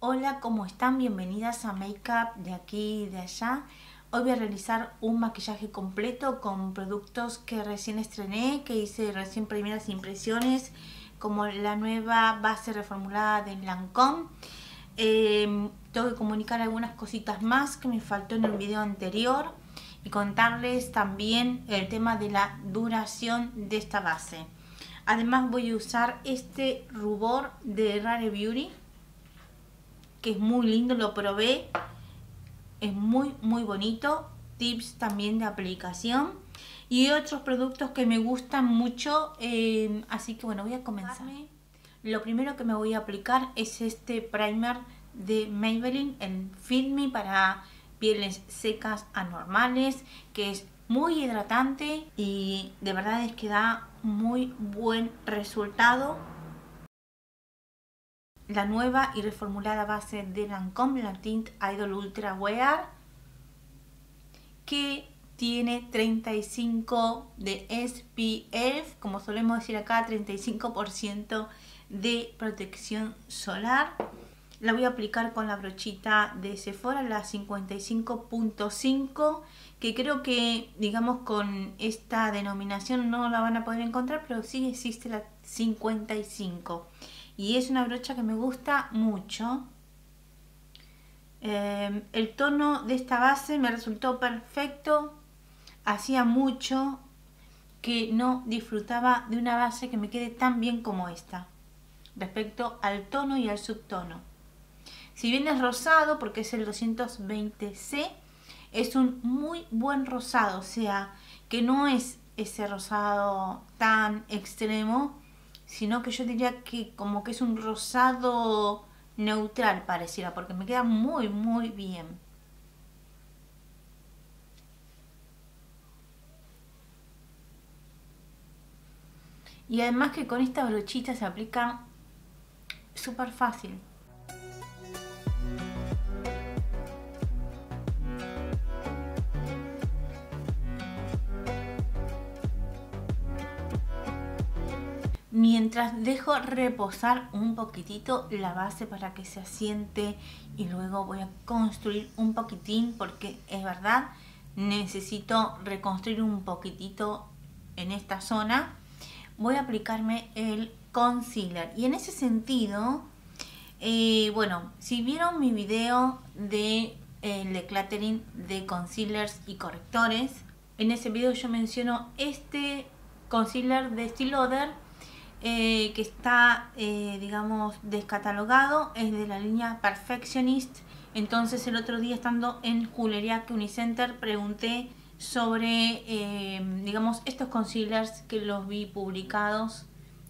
Hola, ¿cómo están? Bienvenidas a Makeup de aquí y de allá. Hoy voy a realizar un maquillaje completo con productos que recién estrené, que hice recién primeras impresiones, como la nueva base reformulada de Lancôme. Tengo que comunicar algunas cositas más que me faltó en el video anterior y contarles también el tema de la duración de esta base. Además voy a usar este rubor de Rare Beauty, que es muy lindo, lo probé, es muy bonito. Tips también de aplicación y otros productos que me gustan mucho, así que bueno, voy a comenzar. Lo primero que me voy a aplicar es este primer de Maybelline en Fit Me para pieles secas anormales, que es muy hidratante y de verdad es que da muy buen resultado. La nueva y reformulada base de Lancôme, la Tint Idol Ultra Wear, que tiene 35 de SPF, como solemos decir acá, 35% de protección solar. La voy a aplicar con la brochita de Sephora, la 55.5, que creo que, digamos, con esta denominación no la van a poder encontrar, pero sí existe la 55. Y es una brocha que me gusta mucho. El tono de esta base me resultó perfecto. Hacía mucho que no disfrutaba de una base que me quede tan bien como esta, respecto al tono y al subtono. Si bien es rosado, porque es el 220C, es un muy buen rosado, o sea, que no es ese rosado tan extremo, sino que yo diría que como que es un rosado neutral pareciera, porque me queda muy bien. Y además que con esta brochita se aplica súper fácil. Mientras dejo reposar un poquitito la base para que se asiente y luego voy a construir un poquitín, porque es verdad, necesito reconstruir un poquitito en esta zona. Voy a aplicarme el concealer y en ese sentido, bueno, si vieron mi video de decluttering de concealers y correctores, en ese video yo menciono este concealer de Estée Lauder, que está, digamos, descatalogado, es de la línea Perfectionist. Entonces el otro día, estando en Julería Unicenter, pregunté sobre, digamos, estos concealers, que los vi publicados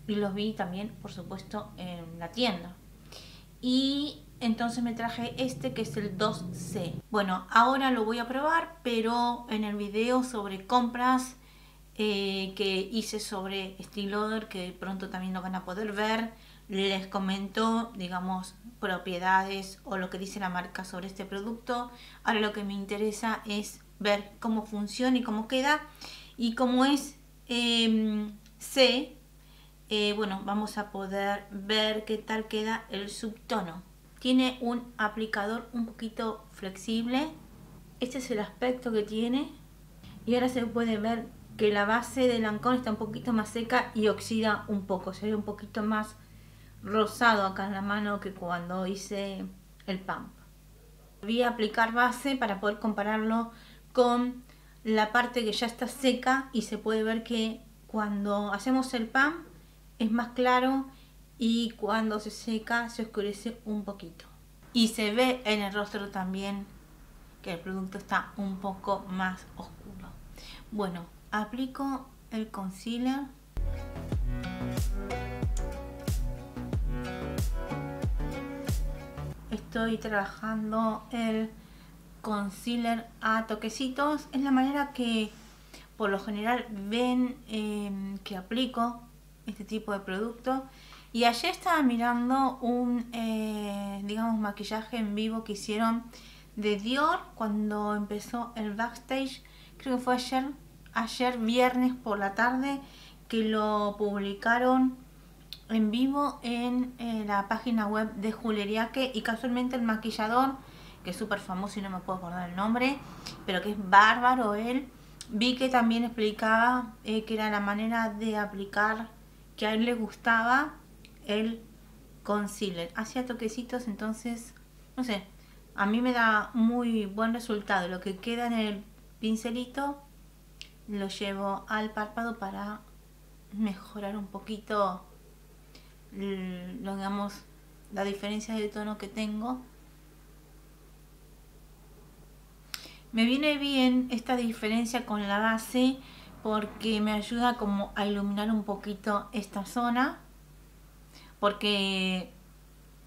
y los vi también, por supuesto, en la tienda. Y entonces me traje este, que es el 2C. Bueno, ahora lo voy a probar, pero en el video sobre compras que hice sobre Estée Lauder, que pronto también lo van a poder ver, les comento, digamos, propiedades o lo que dice la marca sobre este producto. Ahora lo que me interesa es ver cómo funciona y cómo queda, y como es C, bueno, vamos a poder ver qué tal queda el subtono. Tiene un aplicador un poquito flexible. Este es el aspecto que tiene. Y ahora se puede ver que la base de Lancôme está un poquito más seca y oxida un poco. Se ve un poquito más rosado acá en la mano que cuando hice el pump. Voy a aplicar base para poder compararlo con la parte que ya está seca, y se puede ver que cuando hacemos el pump es más claro y cuando se seca se oscurece un poquito. Y se ve en el rostro también que el producto está un poco más oscuro. Bueno, aplico el concealer. Estoy trabajando el concealer a toquecitos. Es la manera que por lo general ven que aplico este tipo de producto. Y ayer estaba mirando un, digamos, maquillaje en vivo que hicieron de Dior cuando empezó el backstage. Creo que fue ayer viernes por la tarde, que lo publicaron en vivo en la página web de Juleriaque, y casualmente el maquillador, que es súper famoso y no me puedo acordar el nombre, pero que es bárbaro él, vi que también explicaba que era la manera de aplicar que a él le gustaba el concealer. Hacía toquecitos, entonces, no sé, a mí me da muy buen resultado. Lo que queda en el pincelito lo llevo al párpado para mejorar un poquito digamos, la diferencia de tono que tengo. Me viene bien esta diferencia con la base porque me ayuda como a iluminar un poquito esta zona, porque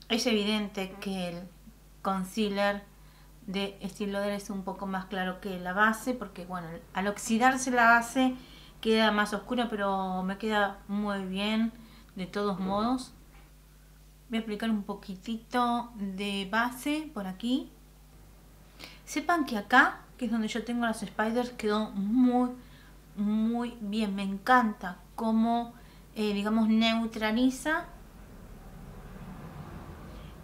es evidente que el concealer de Estée Lauder es un poco más claro que la base, porque bueno, al oxidarse la base queda más oscura, pero me queda muy bien de todos modos. Voy a aplicar un poquitito de base por aquí. Sepan que acá, que es donde yo tengo las spiders, quedó muy bien. Me encanta cómo, digamos, neutraliza.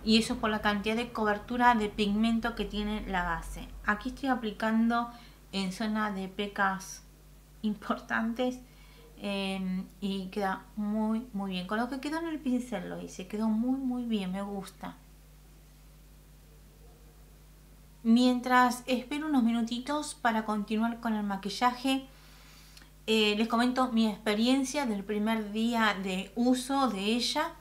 Y eso por la cantidad de cobertura de pigmento que tiene la base. Aquí estoy aplicando en zona de pecas importantes. Y queda muy bien. Con lo que quedó en el pincel lo hice. Quedó muy bien. Me gusta. Mientras espero unos minutitos para continuar con el maquillaje, les comento mi experiencia del primer día de uso de ella.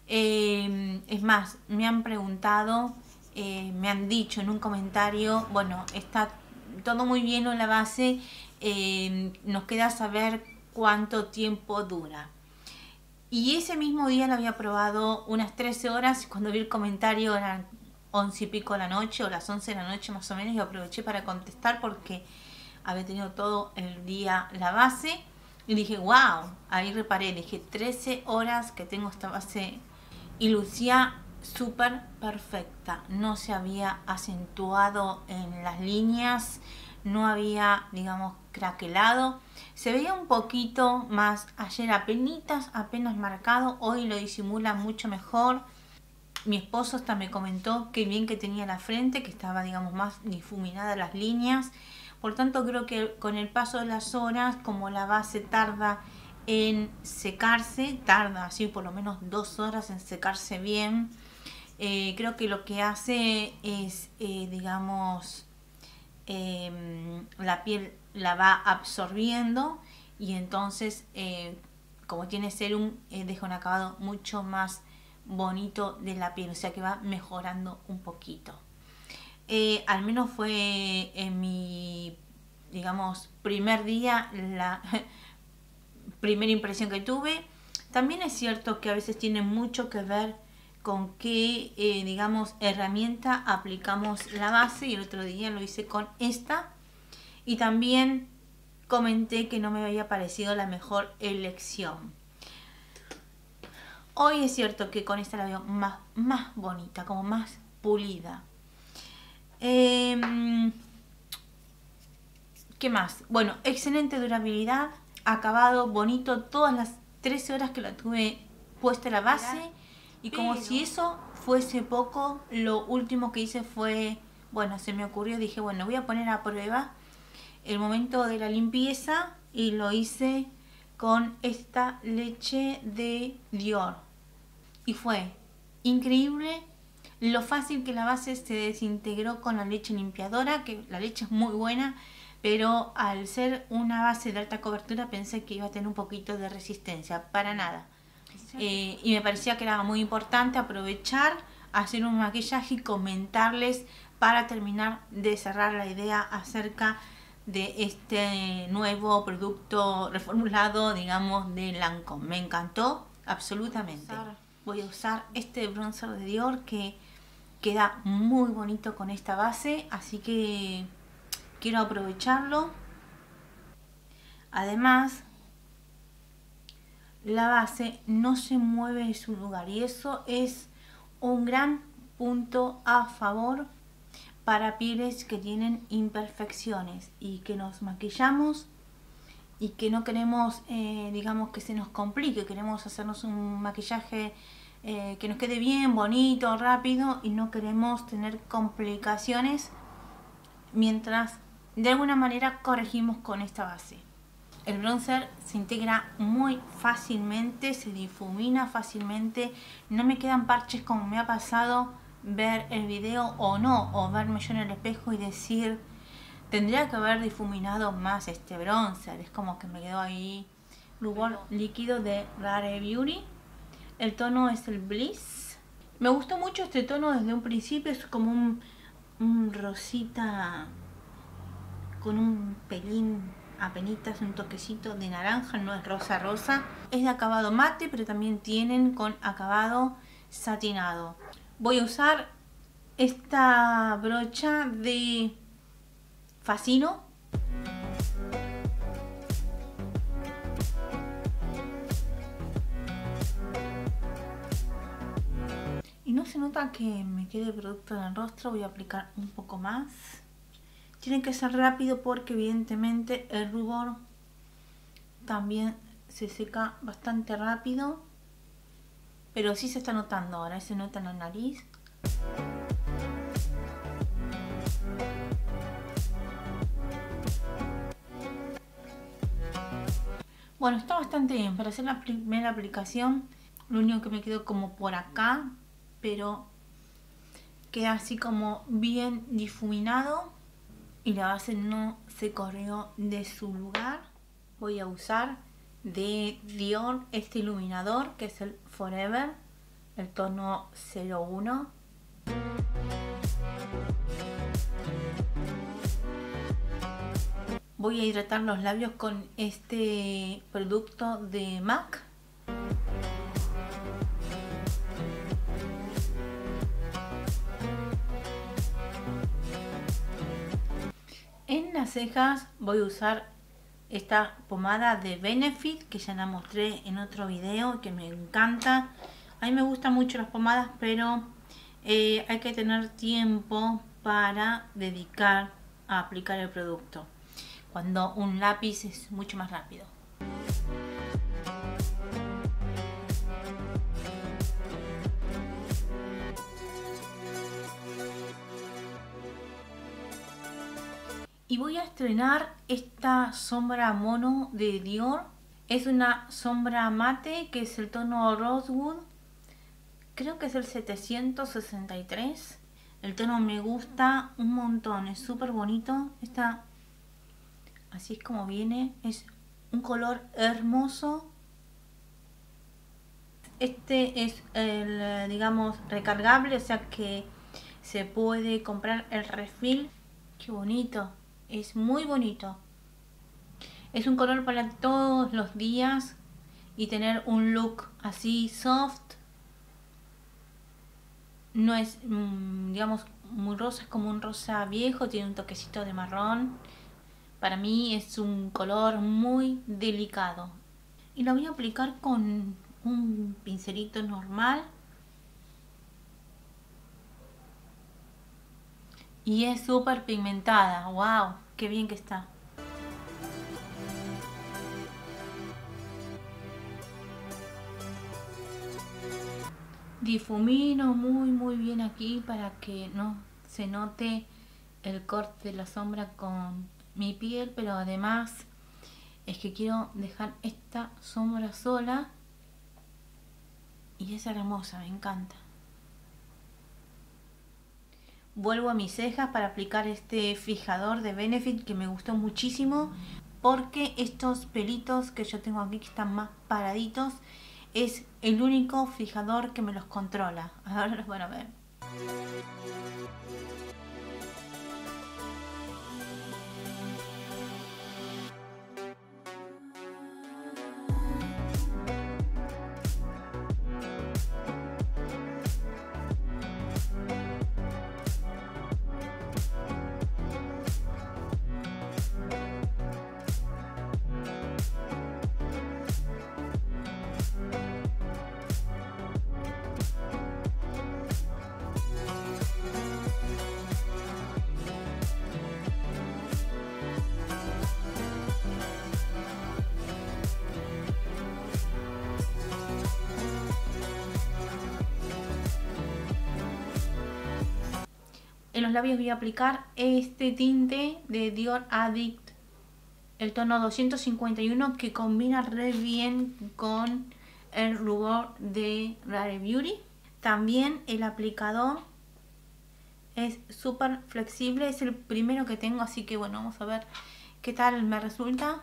Es más, me han preguntado, me han dicho en un comentario, bueno, está todo muy bien en la base, nos queda saber cuánto tiempo dura. Y ese mismo día la había probado unas 13 horas. Cuando vi el comentario eran 11 y pico de la noche, o las 11 de la noche más o menos, y aproveché para contestar porque había tenido todo el día la base. Y dije, wow, ahí reparé, dije 13 horas que tengo esta base y lucía súper perfecta. No se había acentuado en las líneas, no había, digamos, craquelado. Se veía un poquito más ayer, apenas marcado. Hoy lo disimula mucho mejor. Mi esposo hasta me comentó que bien que tenía la frente, que estaba, digamos, más difuminada las líneas. Por tanto, creo que con el paso de las horas, como la base tarda en secarse, tarda así por lo menos 2 horas en secarse bien, creo que lo que hace es, digamos, la piel la va absorbiendo, y entonces, como tiene serum, deja un acabado mucho más bonito de la piel, o sea que va mejorando un poquito. Al menos fue en mi, digamos, primer día la primera impresión que tuve. También es cierto que a veces tiene mucho que ver con qué, digamos, herramienta aplicamos la base, y el otro día lo hice con esta, y también comenté que no me había parecido la mejor elección. Hoy es cierto que con esta la veo más bonita, como más pulida. ¿Qué más? Bueno, excelente durabilidad, acabado bonito, todas las 13 horas que la tuve puesta la base. Y como si eso fuese poco, lo último que hice fue, bueno, se me ocurrió, dije, bueno, voy a poner a prueba el momento de la limpieza, y lo hice con esta leche de Dior. Y fue increíble lo fácil que la base se desintegró con la leche limpiadora, que la leche es muy buena, pero al ser una base de alta cobertura pensé que iba a tener un poquito de resistencia. Para nada. Y me parecía que era muy importante aprovechar, hacer un maquillaje y comentarles para terminar de cerrar la idea acerca de este nuevo producto reformulado, digamos, de Lancôme. Me encantó absolutamente. Voy a usar este bronzer de Dior que queda muy bonito con esta base, así que quiero aprovecharlo. Además, la base no se mueve de su lugar, y eso es un gran punto a favor para pieles que tienen imperfecciones y que nos maquillamos y que no queremos, digamos, que se nos complique, queremos hacernos un maquillaje que nos quede bien, bonito, rápido y no queremos tener complicaciones mientras de alguna manera corregimos con esta base. El bronzer se integra muy fácilmente, se difumina fácilmente, no me quedan parches como me ha pasado ver el video o no, o verme yo en el espejo y decir, tendría que haber difuminado más este bronzer. Es como que me quedó ahí. Rubor líquido de Rare Beauty, el tono es el Bliss. Me gustó mucho este tono desde un principio, es como un rosita con un pelín, apenitas, un toquecito de naranja, no es rosa rosa. Es de acabado mate, pero también tienen con acabado satinado. Voy a usar esta brocha de Fascino. Y no se nota que me quede producto en el rostro, voy a aplicar un poco más. Tiene que ser rápido porque evidentemente el rubor también se seca bastante rápido. Pero sí se está notando ahora, se nota en la nariz. Bueno, está bastante bien. Para hacer la primera aplicación, lo único que me quedó como por acá, pero queda así como bien difuminado y la base no se corrió de su lugar. Voy a usar de Dior este iluminador que es el Forever, el tono 01. Voy a hidratar los labios con este producto de MAC. En las cejas voy a usar esta pomada de Benefit que ya la mostré en otro video, que me encanta. A mí me gustan mucho las pomadas, pero hay que tener tiempo para dedicar a aplicar el producto, cuando un lápiz es mucho más rápido. Y voy a estrenar esta sombra mono de Dior. Es una sombra mate que es el tono Rosewood. Creo que es el 763. El tono me gusta un montón, es súper bonito. Esta, así es como viene, es un color hermoso. Este es el, digamos, recargable, o sea que se puede comprar el refill. Qué bonito. Es muy bonito. Es un color para todos los días y tener un look así soft. No es, digamos, muy rosa, es como un rosa viejo, tiene un toquecito de marrón. Para mí es un color muy delicado. Y lo voy a aplicar con un pincelito normal. Y es súper pigmentada. ¡Wow! ¡Qué bien que está! Difumino muy bien aquí para que no se note el corte de la sombra con mi piel, pero además es que quiero dejar esta sombra sola y es hermosa, me encanta. Vuelvo a mis cejas para aplicar este fijador de Benefit que me gustó muchísimo, porque estos pelitos que yo tengo aquí que están más paraditos es el único fijador que me los controla. Ahora los van a ver. En los labios voy a aplicar este tinte de Dior Addict, el tono 251, que combina re bien con el rubor de Rare Beauty. También el aplicador es súper flexible, es el primero que tengo, así que bueno, vamos a ver qué tal me resulta.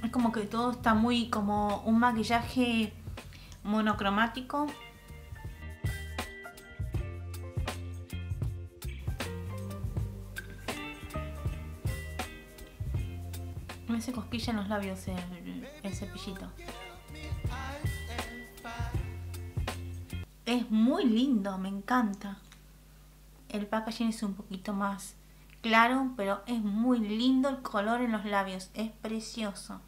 Es como que todo está muy como un maquillaje monocromático. Me hace cosquilla en los labios el cepillito. Es muy lindo, me encanta. El packaging es un poquito más claro, pero es muy lindo el color en los labios, es precioso.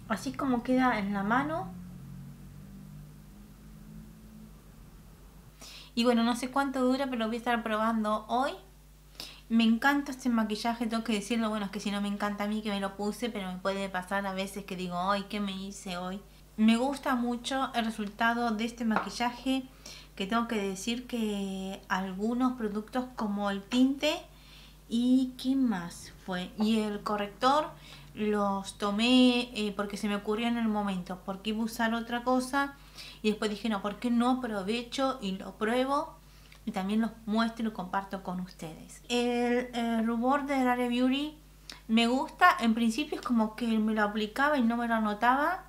Así como queda en la mano. Y bueno, no sé cuánto dura, pero lo voy a estar probando hoy. Me encanta este maquillaje, tengo que decirlo. Bueno, es que si no me encanta a mí que me lo puse, pero me puede pasar a veces que digo, ay, ¿qué me hice hoy? Me gusta mucho el resultado de este maquillaje, que tengo que decir que algunos productos como el tinte y ¿qué más fue? Y el corrector los tomé porque se me ocurrió en el momento, porque iba a usar otra cosa y después dije, no, ¿por qué no aprovecho y lo pruebo? Y también los muestro y lo comparto con ustedes. El rubor de Rare Beauty me gusta. En principio es como que me lo aplicaba y no me lo notaba,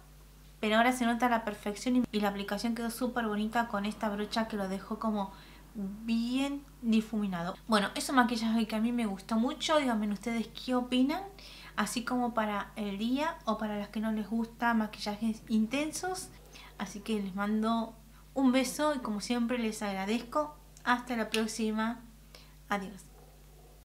pero ahora se nota a la perfección y la aplicación quedó súper bonita con esta brocha que lo dejó como bien difuminado. Bueno, es un maquillaje que a mí me gustó mucho. Díganme ustedes qué opinan, así como para el día o para las que no les gusta maquillajes intensos. Así que les mando un beso y como siempre les agradezco. Hasta la próxima. Adiós.